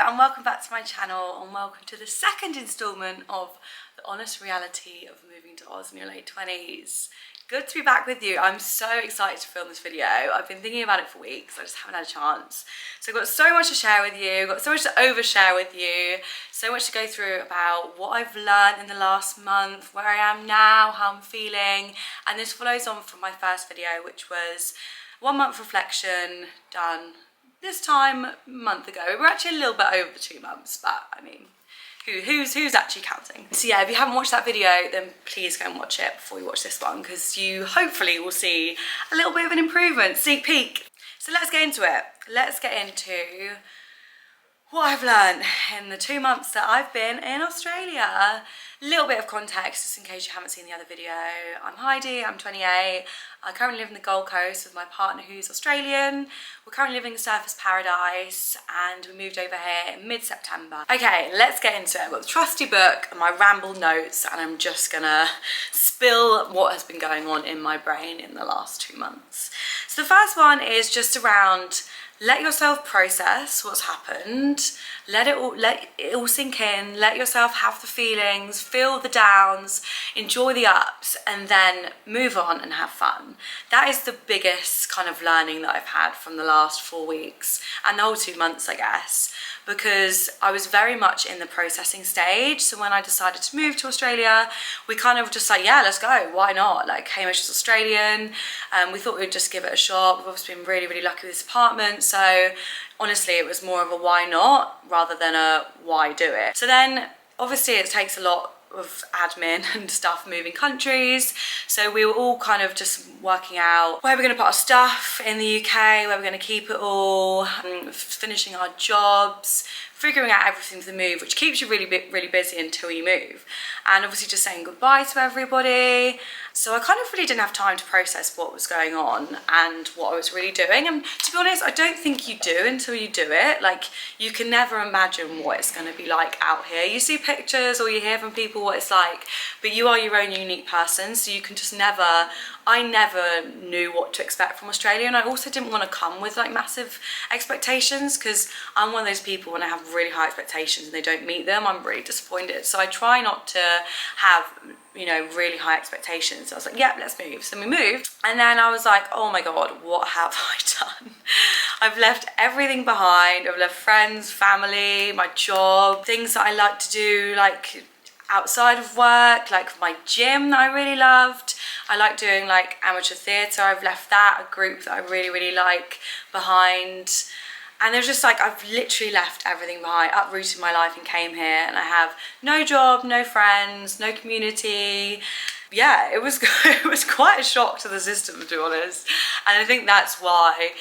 and welcome back to my channel, and welcome to the second instalment of the honest reality of moving to Oz in your late 20s. Good to be back with you. I'm so excited to film this video. I've been thinking about it for weeks, I just haven't had a chance. So I've got so much to share with you, got so much to overshare with you, so much to go through about what I've learned in the last month, where I am now, how I'm feeling, and this follows on from my first video, which was 1 month reflection done this time a month ago. We're actually a little bit over the 2 months, but I mean, who's actually counting? So yeah, if you haven't watched that video, then please go and watch it before you watch this one, because you hopefully will see a little bit of an improvement, sneak peek. So let's get into it. Let's get into what I've learned in the 2 months that I've been in Australia. A little bit of context, just in case you haven't seen the other video. I'm Heidi, I'm 28. I currently live in the Gold Coast with my partner who's Australian. We're currently living in Surfersparadise and we moved over here in mid-September. Okay, let's get into it. I've got the trusty book and my ramble notes, and I'm just gonna spill what has been going on in my brain in the last 2 months. So the first one is just around let yourself process what's happened, let it all sink in, let yourself have the feelings, feel the downs, enjoy the ups, and then move on and have fun. That is the biggest kind of learning that I've had from the last 4 weeks and the whole 2 months, I guess, because I was very much in the processing stage. So when I decided to move to Australia, we kind of just like, yeah, let's go, why not? Like, Hamish is Australian, and we thought we'd just give it a shot. We've obviously been really, really lucky with this apartment, so honestly it was more of a why not rather than a why do it. So then obviously it takes a lot of admin and stuff moving countries, so we were all kind of just working out where we're going to put our stuff in the UK, where we're going to keep it all, finishing our jobs, figuring out everything for the move, which keeps you really busy until you move, and obviously just saying goodbye to everybody. So I kind of really didn't have time to process what was going on and what I was really doing. And to be honest, I don't think you do until you do it. Like, you can never imagine what it's going to be like out here. You see pictures or you hear from people what it's like, but you are your own unique person, so you can just never, I never knew what to expect from Australia, and I also didn't want to come with like massive expectations, because I'm one of those people, when I have really high expectations and they don't meet them, I'm really disappointed. So I try not to have, you know, really high expectations. So I was like, yeah, let's move. So we moved, and then I was like, oh my god, what have I done? I've left everything behind. I've left friends, family, my job, things that I like to do, like outside of work, like my gym that I really loved. I like doing like amateur theatre. I've left that, a group that I really like, behind. And there's just like, I've literally left everything behind, uprooted my life and came here, and I have no job, no friends, no community. Yeah, it was it was quite a shock to the system, to be honest. And I think that's why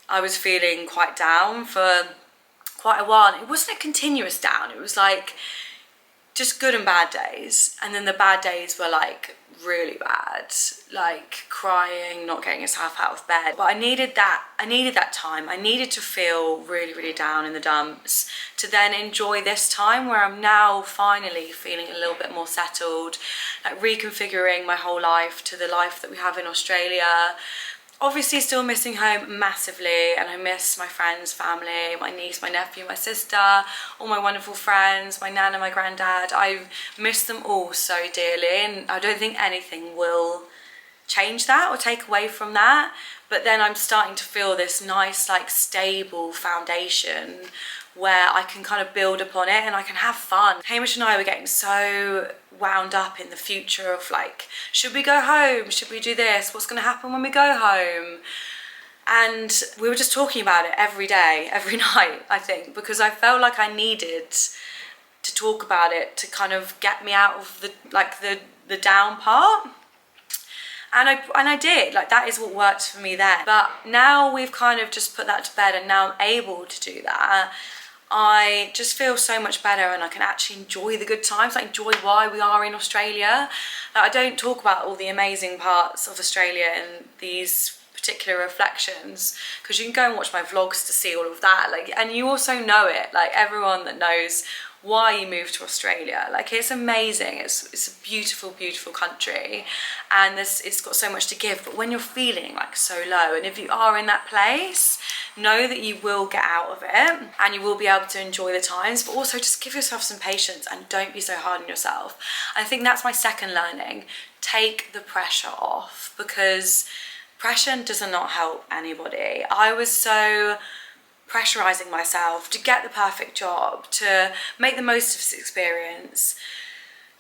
I was feeling quite down for quite a while. And it wasn't a continuous down, it was like just good and bad days, and then the bad days were like really bad, like crying, not getting yourself out of bed. But I needed that time. I needed to feel really down in the dumps to then enjoy this time where I'm now finally feeling a little bit more settled, like reconfiguring my whole life to the life that we have in Australia. Obviously still missing home massively, and I miss my friends, family, my niece, my nephew, my sister, all my wonderful friends, my nana, my granddad. I've missed them all so dearly, and I don't think anything will change that or take away from that. But then I'm starting to feel this nice, like, stable foundation where I can kind of build upon it and I can have fun. Hamish and I were getting so wound up in the future of like, should we go home? Should we do this? What's going to happen when we go home? And we were just talking about it every day, every night, I think, because I felt like I needed to talk about it to kind of get me out of the down part. And I did, like, that is what worked for me then. But now we've kind of just put that to bed, and now I'm able to do that. I just feel so much better, and I can actually enjoy the good times. I enjoy why we are in Australia. Like, I don't talk about all the amazing parts of Australia in these particular reflections, because you can go and watch my vlogs to see all of that. Like, and you also know it, like everyone that knows why you moved to Australia. Like, it's amazing. It's a beautiful, beautiful country, and it's got so much to give. But when you're feeling like so low, and if you are in that place, know that you will get out of it and you will be able to enjoy the times, but also just give yourself some patience and don't be so hard on yourself. I think that's my second learning. Take the pressure off, because pressure does not help anybody. I was so pressurizing myself to get the perfect job, to make the most of this experience,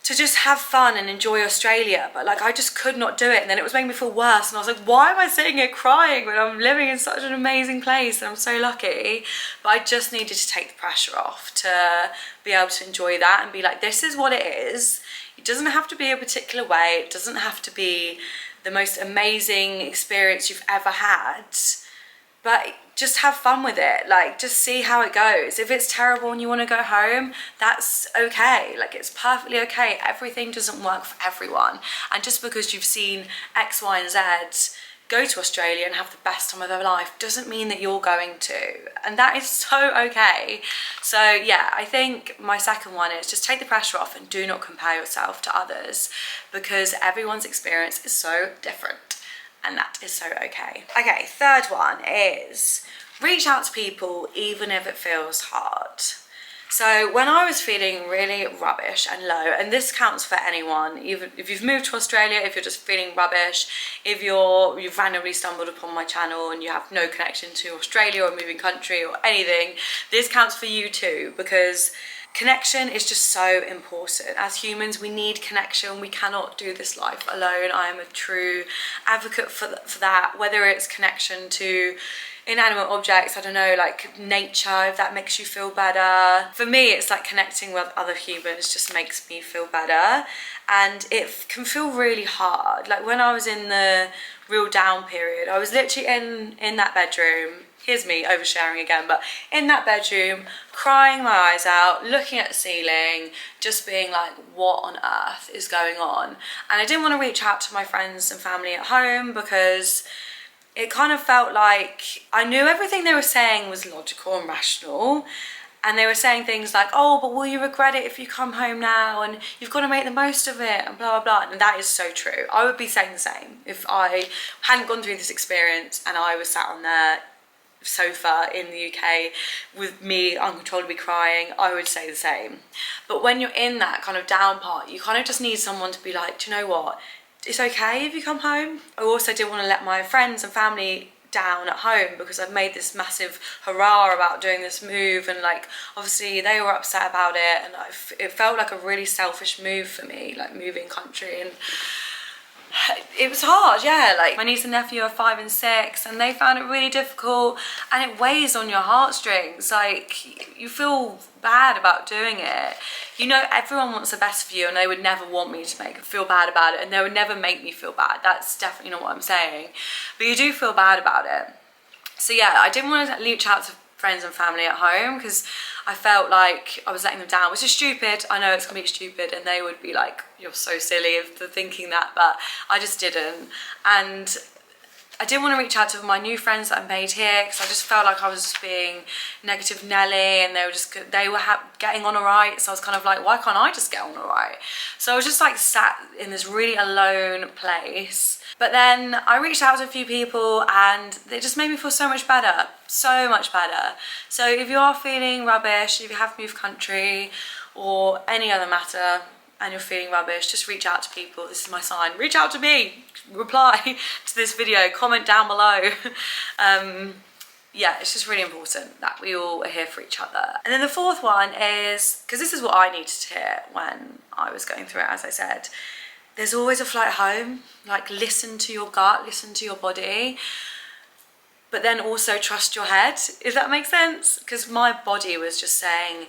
to just have fun and enjoy Australia, but like I just could not do it, and then it was making me feel worse, and I was like, why am I sitting here crying when I'm living in such an amazing place and I'm so lucky? But I just needed to take the pressure off to be able to enjoy that and be like, this is what it is. It doesn't have to be a particular way, it doesn't have to be the most amazing experience you've ever had, but just have fun with it. Like, just see how it goes. If it's terrible and you want to go home, that's okay. Like, it's perfectly okay. Everything doesn't work for everyone, and just because you've seen X, Y and Z go to Australia and have the best time of their life doesn't mean that you're going to, and that is so okay. So yeah, I think my second one is just take the pressure off and do not compare yourself to others, because everyone's experience is so different, and that is so okay. Okay, third one is reach out to people even if it feels hard. So when I was feeling really rubbish and low, and this counts for anyone, even if you've moved to Australia, if you're just feeling rubbish, if you've randomly stumbled upon my channel and you have no connection to Australia or moving country or anything, this counts for you too, because connection is just so important. As humans, we need connection. We cannot do this life alone. I am a true advocate for that, whether it's connection to inanimate objects, I don't know, like nature, if that makes you feel better. For me, it's like connecting with other humans just makes me feel better, and it can feel really hard. Like when I was in the real down period, I was literally in that bedroom. Here's me oversharing again, but in that bedroom, crying my eyes out, looking at the ceiling, just being like, what on earth is going on? And I didn't want to reach out to my friends and family at home, because it kind of felt like I knew everything they were saying was logical and rational, and they were saying things like, oh, but will you regret it if you come home now, and you've got to make the most of it, and blah blah blah. And that is so true. I would be saying the same if I hadn't gone through this experience and I was sat on their sofa in the UK with me uncontrollably crying. I would say the same. But when you're in that kind of down part, you kind of just need someone to be like, do you know what, it's okay if you come home. I also didn't want to let my friends and family down at home, because I've made this massive hurrah about doing this move, and like obviously they were upset about it, and it felt like a really selfish move for me, like moving country, and it was hard. Yeah, like my niece and nephew are 5 and 6, and they found it really difficult, and it weighs on your heartstrings. Like, you feel bad about doing it. You know, everyone wants the best for you, and they would never want me to feel bad about it, and they would never make me feel bad. That's definitely not what I'm saying, but you do feel bad about it. So yeah, I didn't want to reach out to friends and family at home, because I felt like I was letting them down, which is stupid. I know it's completely stupid, and they would be like, you're so silly for thinking that, but I just didn't. And I didn't want to reach out to my new friends that I made here, because I just felt like I was just being negative Nelly, and they were getting on alright, so I was kind of like, why can't I just get on alright? So I was just like sat in this really alone place. But then I reached out to a few people, and it just made me feel so much better, so much better. So if you are feeling rubbish, if you have moved country or any other matter and you're feeling rubbish, just reach out to people. This is my sign. Reach out to me, reply to this video, comment down below. Yeah, it's just really important that we all are here for each other. And then the fourth one is, because this is what I needed to hear when I was going through it, as I said, there's always a flight home. Like, listen to your gut, listen to your body, but then also trust your head, if that makes sense. Because my body was just saying,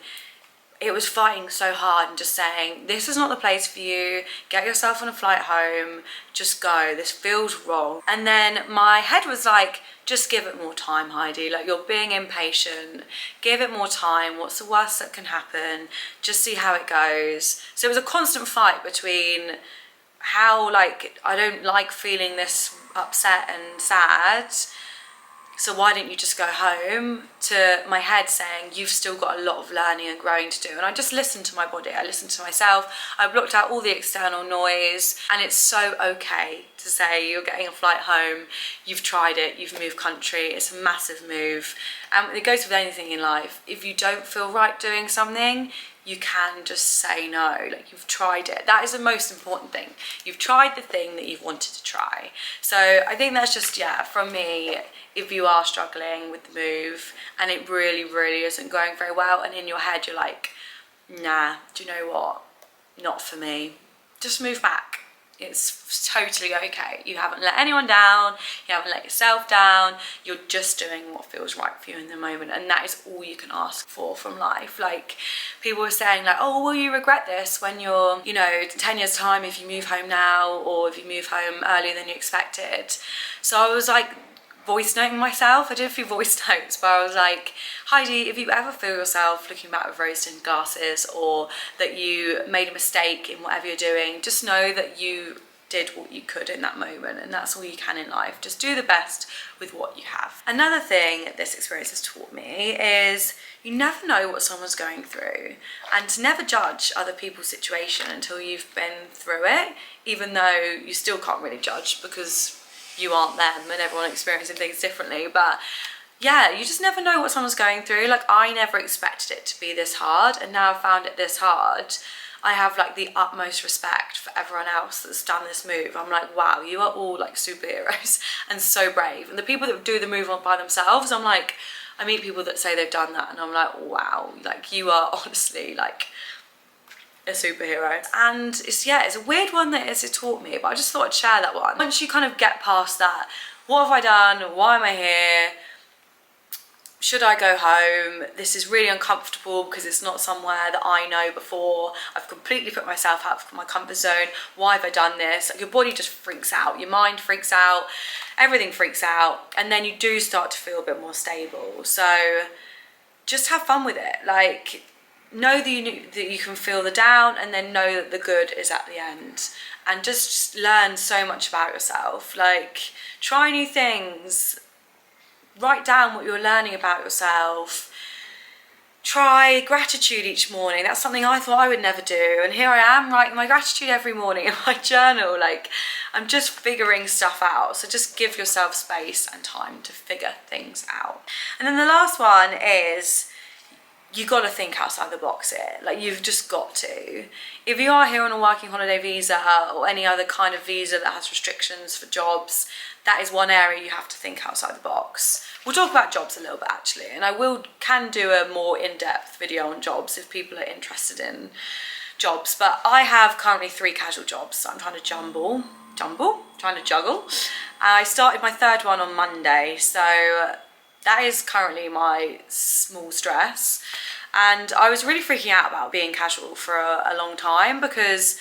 it was fighting so hard and just saying, this is not the place for you, get yourself on a flight home, just go, this feels wrong. And then my head was like, just give it more time, Heidi, like, you're being impatient, give it more time, what's the worst that can happen, just see how it goes. So it was a constant fight between how, like, I don't like feeling this upset and sad, So why don't you just go home, to my head saying you've still got a lot of learning and growing to do. And I just listened to my body, I listened to myself, I blocked out all the external noise. And it's so okay to say you're getting a flight home, you've tried it, you've moved country, it's a massive move. And it goes with anything in life. If you don't feel right doing something, you can just say no. Like, you've tried it. That is the most important thing. You've tried the thing that you've wanted to try. So I think that's just, yeah, from me, if you are struggling with the move and it really, really isn't going very well, and in your head you're like, nah, do you know what? Not for me. Just move back. It's totally okay. You haven't let anyone down, you haven't let yourself down, you're just doing what feels right for you in the moment, and that is all you can ask for from life. Like, people were saying like, oh, will you regret this when you're, you know, 10 years time if you move home now, or if you move home earlier than you expected. So I was like voice noting myself. I did a few voice notes where I was like, Heidi, if you ever feel yourself looking back with rose-tinted glasses, or that you made a mistake in whatever you're doing, just know that you did what you could in that moment, and that's all you can in life. Just do the best with what you have. Another thing this experience has taught me is you never know what someone's going through, and to never judge other people's situation until you've been through it, even though you still can't really judge because you aren't them and everyone experiencing things differently. But yeah, you just never know what someone's going through. Like, I never expected it to be this hard, and now I've found it this hard. I have like the utmost respect for everyone else that's done this move. I'm like, wow, you are all like superheroes and so brave. And the people that do the move by themselves, I'm like, I meet people that say they've done that and I'm like, wow, like, you are honestly like a superhero. And it's, yeah, it's a weird one that it's taught me, but I just thought I'd share that one. Once you kind of get past that, what have I done? Why am I here? Should I go home? This is really uncomfortable because it's not somewhere that I know before. I've completely put myself out of my comfort zone. Why have I done this? Like, your body just freaks out, your mind freaks out, everything freaks out, and then you do start to feel a bit more stable. So just have fun with it. Like, know that you can feel the down, and then know that the good is at the end, and just learn so much about yourself. Like, try new things, write down what you're learning about yourself, try gratitude each morning. That's something I thought I would never do, and here I am writing my gratitude every morning in my journal. Like, I'm just figuring stuff out. So just give yourself space and time to figure things out. And then the last one is, you got to think outside the box here. Like, you've just got to. If you are here on a working holiday visa or any other kind of visa that has restrictions for jobs, that is one area you have to think outside the box. We'll talk about jobs a little bit actually, and I can do a more in-depth video on jobs if people are interested in jobs. But I have currently 3 casual jobs, so I'm trying to juggle. I started my 3rd one on Monday, so that is currently my small stress. And I was really freaking out about being casual for a long time, because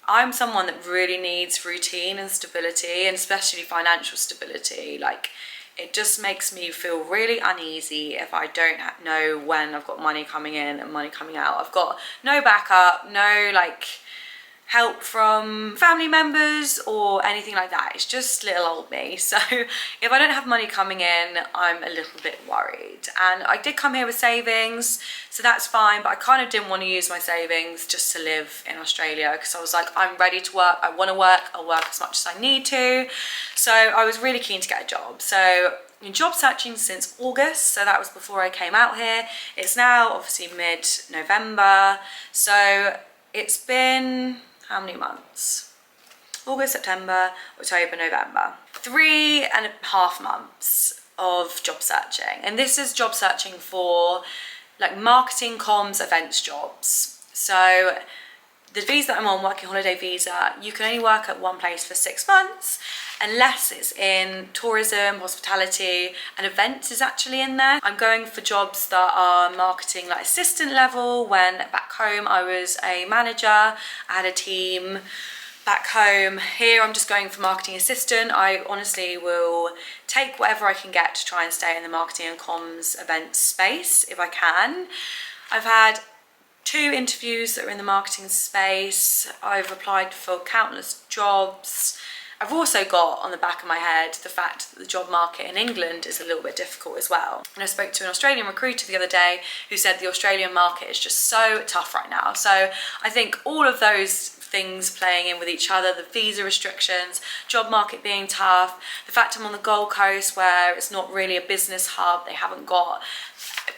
I'm someone that really needs routine and stability, and especially financial stability. Like, it just makes me feel really uneasy if I don't know when I've got money coming in and money coming out. I've got no backup, no like help from family members or anything like that. It's just little old me. So if I don't have money coming in, I'm a little bit worried. And I did come here with savings, so that's fine, but I kind of didn't want to use my savings just to live in Australia, because I was like, I'm ready to work, I want to work, I'll work as much as I need to. So I was really keen to get a job. So I've been job searching since August, so that was before I came out here. It's now obviously mid-November, so it's been how many months? August, September, October, November. 3.5 months of job searching. And this is job searching for like marketing, comms, events jobs. So the visa that I'm on, working holiday visa, you can only work at one place for 6 months, unless it's in tourism, hospitality, and events is actually in there. I'm going for jobs that are marketing like assistant level, when back home I was a manager, I had a team back home. Here I'm just going for marketing assistant. I honestly will take whatever I can get to try and stay in the marketing and comms events space if I can. I've had 2 interviews that are in the marketing space. I've applied for countless jobs, I've also got on the back of my head the fact that the job market in England is a little bit difficult as well. And I spoke to an Australian recruiter the other day who said the Australian market is just so tough right now. So I think all of those things playing in with each other, the visa restrictions, job market being tough, the fact I'm on the Gold Coast where it's not really a business hub, they haven't got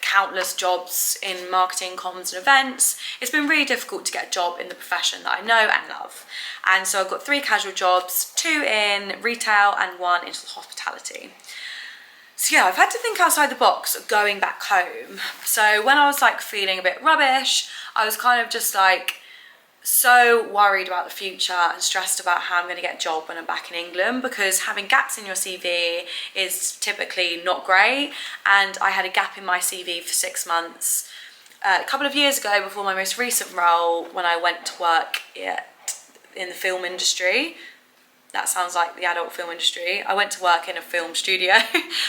countless jobs in marketing, comms and events. It's been really difficult to get a job in the profession that I know and love. And so I've got 3 casual jobs, 2 in retail and 1 into hospitality. So yeah, I've had to think outside the box of going back home. So when I was like feeling a bit rubbish, I was kind of just like so worried about the future and stressed about how I'm going to get a job when I'm back in England, because having gaps in your CV is typically not great, and I had a gap in my CV for 6 months a couple of years ago before my most recent role, when I went to work in the film industry. That sounds like the adult film industry. I went to work in a film studio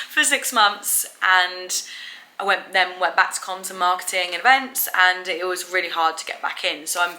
for 6 months, and I went back to comms and marketing and events, and it was really hard to get back in. So I'm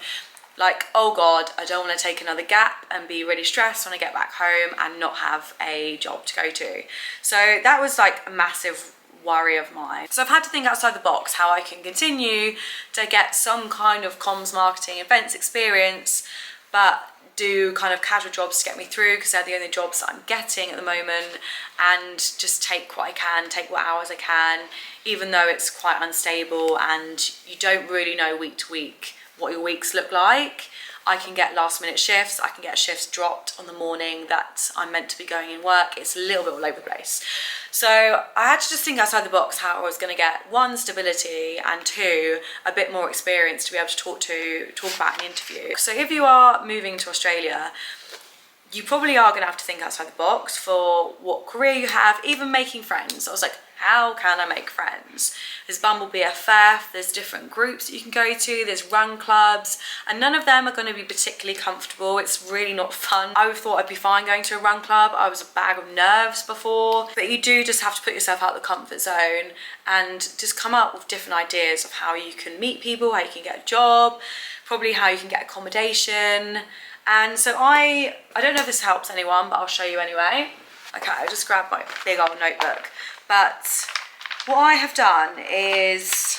like, oh God, I don't want to take another gap and be really stressed when I get back home and not have a job to go to. So that was like a massive worry of mine. So I've had to think outside the box how I can continue to get some kind of comms, marketing, events experience, but do kind of casual jobs to get me through, because they're the only jobs that I'm getting at the moment, and just take what I can, take what hours I can, even though it's quite unstable and you don't really know week to week what your weeks look like. I can get last minute shifts, I can get shifts dropped on the morning that I'm meant to be going in work. It's a little bit all over the place. So I had to just think outside the box how I was going to get 1, stability, and 2, a bit more experience to be able to talk about an interview. So if you are moving to Australia, you probably are going to have to think outside the box for what career you have, even making friends. I was like, how can I make friends? There's Bumble BFF, there's different groups that you can go to, there's run clubs, and none of them are going to be particularly comfortable. It's really not fun. I thought I'd be fine going to a run club. I was a bag of nerves before, but you do just have to put yourself out of the comfort zone and just come up with different ideas of how you can meet people, how you can get a job, probably how you can get accommodation. And so I don't know if this helps anyone, but I'll show you anyway. Okay, I just grabbed my big old notebook. But what I have done is,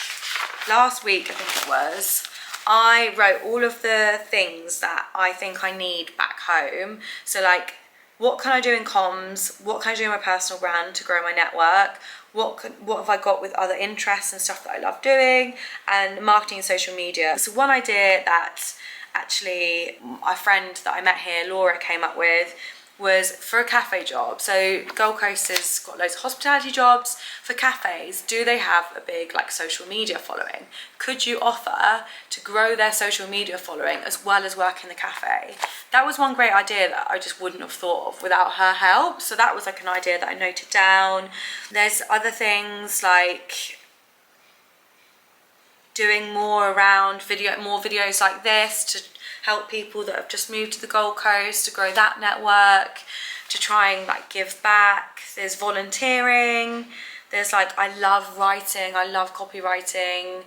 last week I think it was, I wrote all of the things that I think I need back home. So like, what can I do in comms? What can I do in my personal brand to grow my network? What have I got with other interests and stuff that I love doing? And marketing and social media. So one idea that actually a friend that I met here, Laura, came up with was for a cafe job. So Gold Coast has got loads of hospitality jobs. For cafes, do they have a big like social media following? Could you offer to grow their social media following as well as work in the cafe? That was one great idea that I just wouldn't have thought of without her help. So that was like an idea that I noted down. There's other things like doing more around more videos like this to help people that have just moved to the Gold Coast, to grow that network, to try and like give back. There's volunteering. There's like, I love writing, I love copywriting.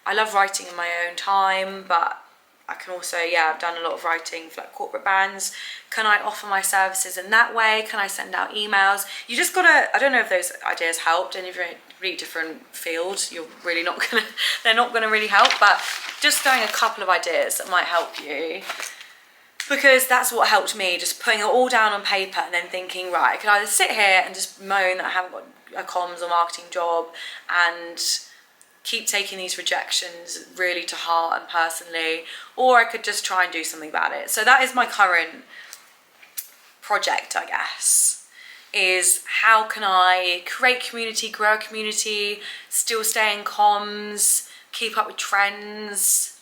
I love writing in my own time, but I can also, yeah, I've done a lot of writing for like corporate brands. Can I offer my services in that way? Can I send out emails? You just gotta, I don't know if those ideas helped, and if you're in a really different field, you're really not gonna, they're not gonna really help, but just throwing a couple of ideas that might help you. Because that's what helped me, just putting it all down on paper and then thinking, right, I could either sit here and just moan that I haven't got a comms or marketing job and keep taking these rejections really to heart and personally, or I could just try and do something about it. So that is my current project, I guess, is how can I create community, grow a community, still stay in comms, keep up with trends,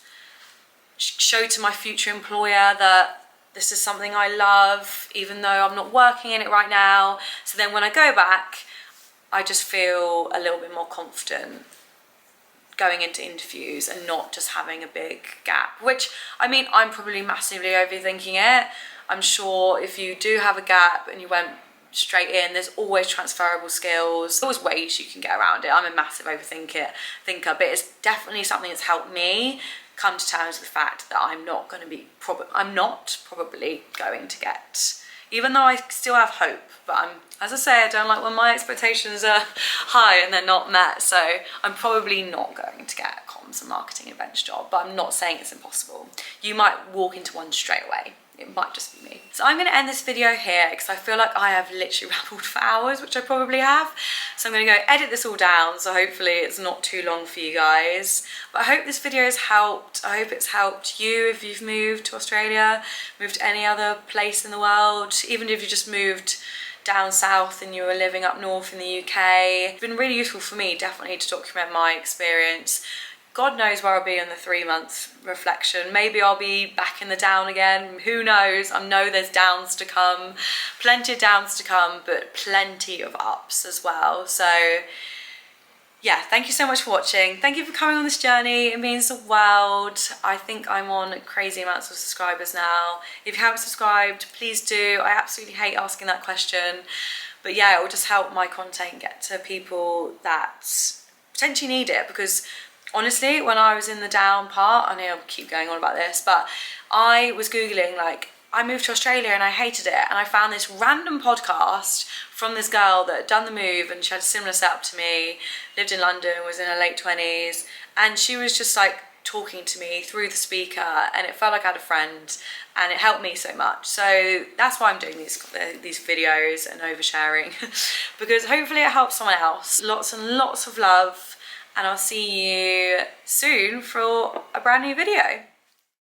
show to my future employer that this is something I love, even though I'm not working in it right now. So then when I go back, I just feel a little bit more confident going into interviews and not just having a big gap, which, I mean, I'm probably massively overthinking it. I'm sure if you do have a gap and you went straight in, there's always transferable skills. There's always ways you can get around it. I'm a massive overthinker, but it's definitely something that's helped me come to terms with the fact that I'm not going to be, I'm not probably going to get even though I still have hope. But as I say, I don't like when my expectations are high and they're not met. So I'm probably not going to get a comms and marketing events job, but I'm not saying it's impossible. You might walk into one straight away. It might just be me. So I'm going to end this video here because I feel like I have literally rambled for hours, which I probably have. So I'm going to go edit this all down, so hopefully it's not too long for you guys. But I hope this video has helped. I hope it's helped you if you've moved to Australia, moved to any other place in the world, even if you just moved down south and you were living up north in the UK. It's been really useful for me, definitely, to document my experience. God knows where I'll be in the 3-month reflection. Maybe I'll be back in the down again. Who knows? I know there's downs to come, plenty of downs to come, but plenty of ups as well. So yeah, thank you so much for watching. Thank you for coming on this journey. It means the world. I think I'm on crazy amounts of subscribers now. If you haven't subscribed, please do. I absolutely hate asking that question. But yeah, it will just help my content get to people that potentially need it, because honestly, when I was in the down part, I know I'll keep going on about this, but I was Googling, like, I moved to Australia and I hated it, and I found this random podcast from this girl that had done the move, and she had a similar setup to me, lived in London, was in her late 20s, and she was just like talking to me through the speaker, and it felt like I had a friend, and it helped me so much. So that's why I'm doing these videos and oversharing, because hopefully it helps someone else. Lots and lots of love. And I'll see you soon for a brand new video.